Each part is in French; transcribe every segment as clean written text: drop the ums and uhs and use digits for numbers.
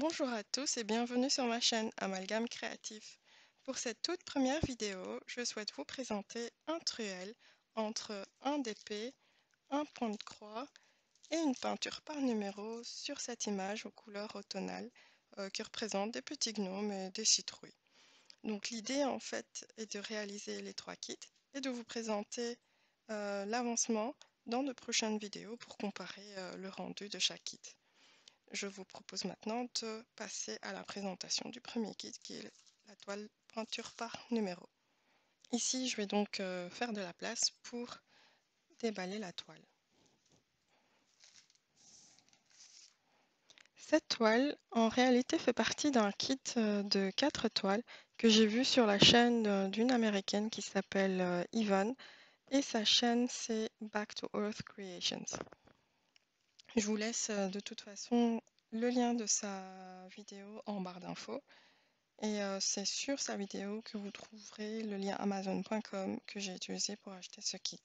Bonjour à tous et bienvenue sur ma chaîne Amalgame Créatif. Pour cette toute première vidéo, je souhaite vous présenter un truel entre un dépé, un point de croix et une peinture par numéro sur cette image aux couleurs automnales qui représente des petits gnomes et des citrouilles. Donc l'idée en fait est de réaliser les trois kits et de vous présenter l'avancement dans de prochaines vidéos pour comparer le rendu de chaque kit. Je vous propose maintenant de passer à la présentation du premier kit qui est la toile peinture par numéro. Ici, je vais donc faire de la place pour déballer la toile. Cette toile, en réalité, fait partie d'un kit de 4 toiles que j'ai vu sur la chaîne d'une américaine qui s'appelle Ivan et sa chaîne c'est Back to Earth Creations. Je vous laisse de toute façon le lien de sa vidéo en barre d'infos. Et c'est sur sa vidéo que vous trouverez le lien amazon.com que j'ai utilisé pour acheter ce kit.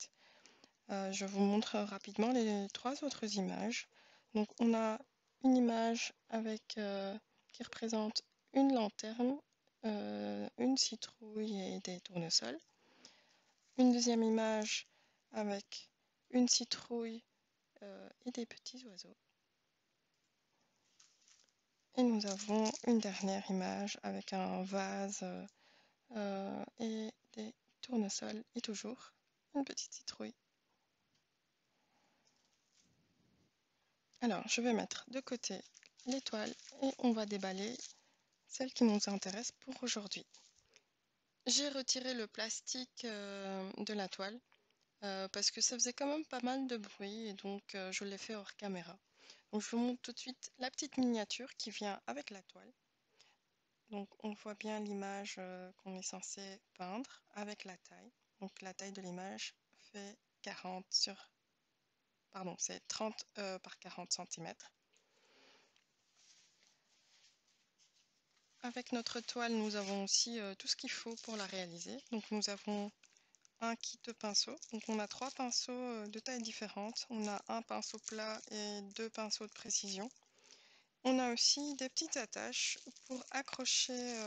Je vous montre rapidement les trois autres images. Donc on a une image qui représente une lanterne, une citrouille et des tournesols. Une deuxième image avec une citrouille et des petits oiseaux. Et nous avons une dernière image avec un vase et des tournesols et toujours une petite citrouille. Alors, je vais mettre de côté les toiles et on va déballer celles qui nous intéressent pour aujourd'hui. J'ai retiré le plastique de la toile parce que ça faisait quand même pas mal de bruit et donc je l'ai fait hors caméra. Donc je vous montre tout de suite la petite miniature qui vient avec la toile. Donc on voit bien l'image qu'on est censé peindre avec la taille. Donc la taille de l'image fait 30 par 40 cm. Avec notre toile, nous avons aussi tout ce qu'il faut pour la réaliser. Donc nous avons un kit de pinceaux. Donc on a 3 pinceaux de tailles différentes. On a un pinceau plat et 2 pinceaux de précision. On a aussi des petites attaches pour accrocher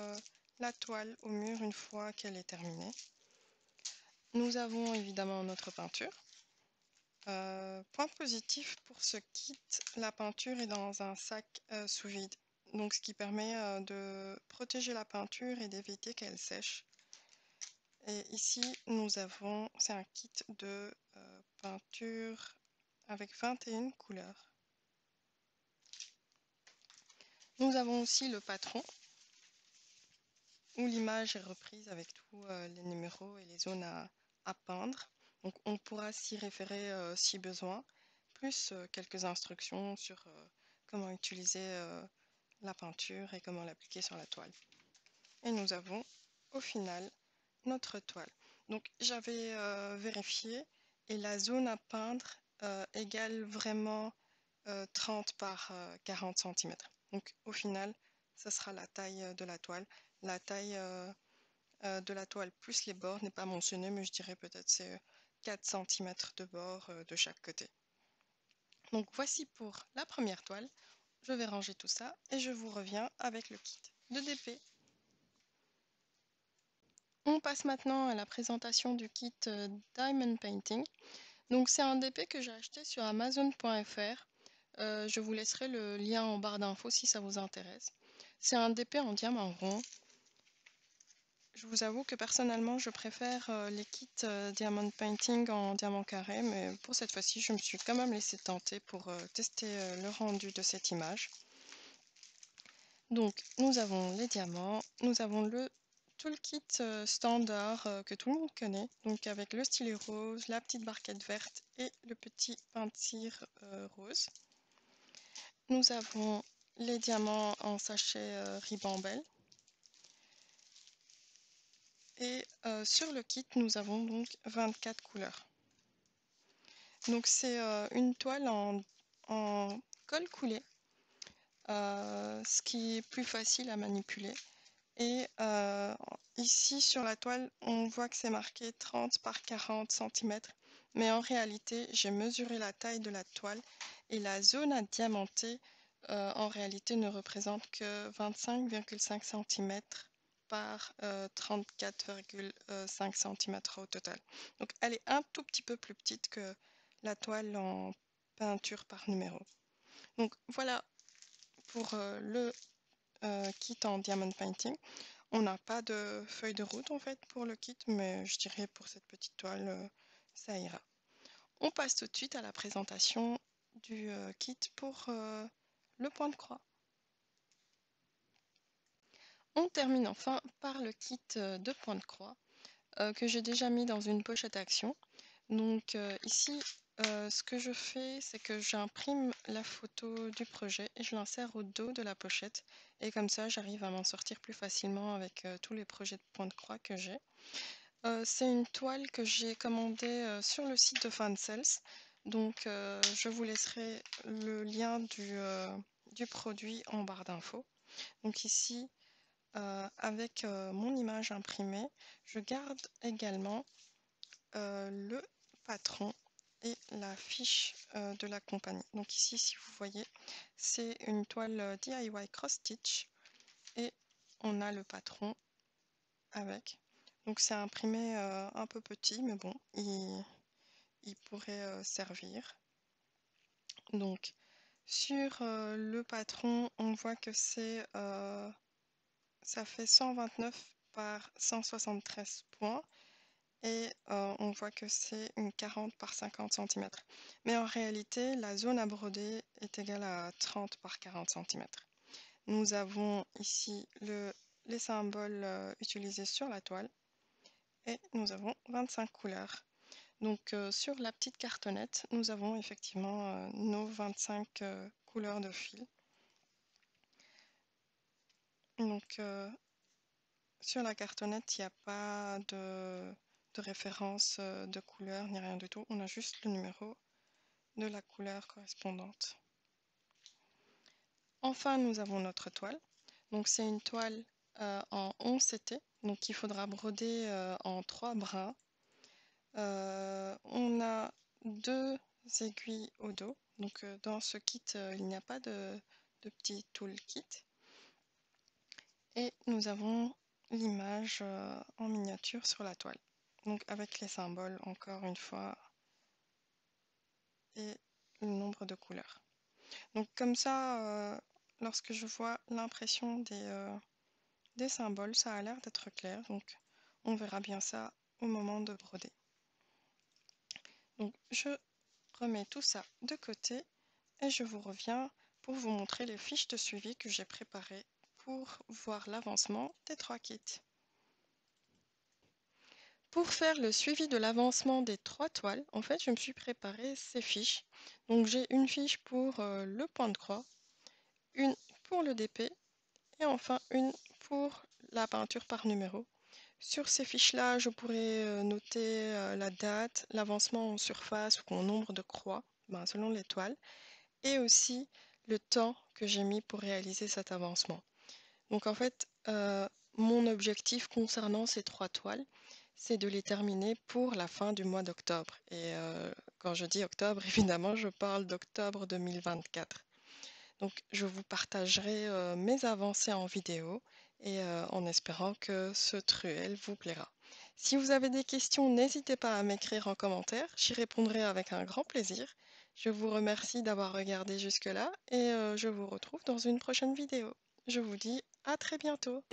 la toile au mur une fois qu'elle est terminée. Nous avons évidemment notre peinture. Point positif pour ce kit, la peinture est dans un sac sous vide, donc ce qui permet de protéger la peinture et d'éviter qu'elle sèche. Et ici, c'est un kit de peinture avec 21 couleurs. Nous avons aussi le patron, où l'image est reprise avec tous les numéros et les zones à peindre. Donc on pourra s'y référer si besoin, plus quelques instructions sur comment utiliser la peinture et comment l'appliquer sur la toile. Et nous avons au final notre toile. Donc j'avais vérifié et la zone à peindre égale vraiment 30 par 40 cm. Donc au final, ce sera la taille de la toile. La taille de la toile plus les bords n'est pas mentionnée, mais je dirais peut-être c'est 4 cm de bord de chaque côté. Donc voici pour la première toile. Je vais ranger tout ça et je vous reviens avec le kit de DP. On passe maintenant à la présentation du kit Diamond Painting. Donc c'est un DP que j'ai acheté sur Amazon.fr. Je vous laisserai le lien en barre d'infos si ça vous intéresse. C'est un DP en diamant rond. Je vous avoue que personnellement je préfère les kits Diamond Painting en diamant carré, mais pour cette fois-ci je me suis quand même laissé tenter pour tester le rendu de cette image. Donc nous avons les diamants, nous avons tout le kit standard que tout le monde connaît, donc avec le stylet rose, la petite barquette verte et le petit peinture rose. Nous avons les diamants en sachet ribambelle. Et sur le kit, nous avons donc 24 couleurs. Donc c'est une toile en colle coulé, ce qui est plus facile à manipuler. Et ici sur la toile, on voit que c'est marqué 30 par 40 cm. Mais en réalité, j'ai mesuré la taille de la toile et la zone à diamanter en réalité ne représente que 25,5 cm par 34,5 cm au total. Donc elle est un tout petit peu plus petite que la toile en peinture par numéro. Donc voilà pour le kit en diamond painting. On n'a pas de feuille de route en fait pour le kit, mais je dirais pour cette petite toile, ça ira. On passe tout de suite à la présentation du kit pour le point de croix. On termine enfin par le kit de point de croix que j'ai déjà mis dans une pochette action. Donc ici, ce que je fais, c'est que j'imprime la photo du projet et je l'insère au dos de la pochette. Et comme ça, j'arrive à m'en sortir plus facilement avec tous les projets de point de croix que j'ai. C'est une toile que j'ai commandée sur le site de Fansels. Donc je vous laisserai le lien du produit en barre d'infos. Donc ici, avec mon image imprimée, je garde également le patron et la fiche de la compagnie. Donc ici, si vous voyez, c'est une toile DIY Cross Stitch et on a le patron avec. Donc c'est imprimé un peu petit, mais bon, il pourrait servir. Donc sur le patron, on voit que ça fait 129 par 173 points. Et on voit que c'est une 40 par 50 cm. Mais en réalité, la zone à broder est égale à 30 par 40 cm. Nous avons ici les symboles utilisés sur la toile et nous avons 25 couleurs. Donc sur la petite cartonnette, nous avons effectivement nos 25 couleurs de fil. Donc sur la cartonnette, il n'y a pas de référence de couleur ni rien du tout. On a juste le numéro de la couleur correspondante. Enfin, nous avons notre toile. Donc c'est une toile en 11 CT, donc il faudra broder en 3 brins. On a 2 aiguilles au dos. Donc dans ce kit, il n'y a pas de petit toolkit. Et nous avons l'image en miniature sur la toile. Donc avec les symboles encore une fois et le nombre de couleurs. Donc comme ça, lorsque je vois l'impression des symboles, ça a l'air d'être clair. Donc on verra bien ça au moment de broder. Donc je remets tout ça de côté et je vous reviens pour vous montrer les fiches de suivi que j'ai préparées pour voir l'avancement des 3 kits. Pour faire le suivi de l'avancement des 3 toiles, en fait, je me suis préparé ces fiches. Donc j'ai une fiche pour le point de croix, une pour le DP et enfin une pour la peinture par numéro. Sur ces fiches-là, je pourrais noter la date, l'avancement en surface ou en nombre de croix, selon les toiles, et aussi le temps que j'ai mis pour réaliser cet avancement. Donc en fait, mon objectif concernant ces 3 toiles, c'est de les terminer pour la fin du mois d'octobre. Et quand je dis octobre, évidemment, je parle d'octobre 2024. Donc je vous partagerai mes avancées en vidéo et en espérant que ce truel vous plaira. Si vous avez des questions, n'hésitez pas à m'écrire en commentaire, j'y répondrai avec un grand plaisir. Je vous remercie d'avoir regardé jusque-là et je vous retrouve dans une prochaine vidéo. Je vous dis à très bientôt.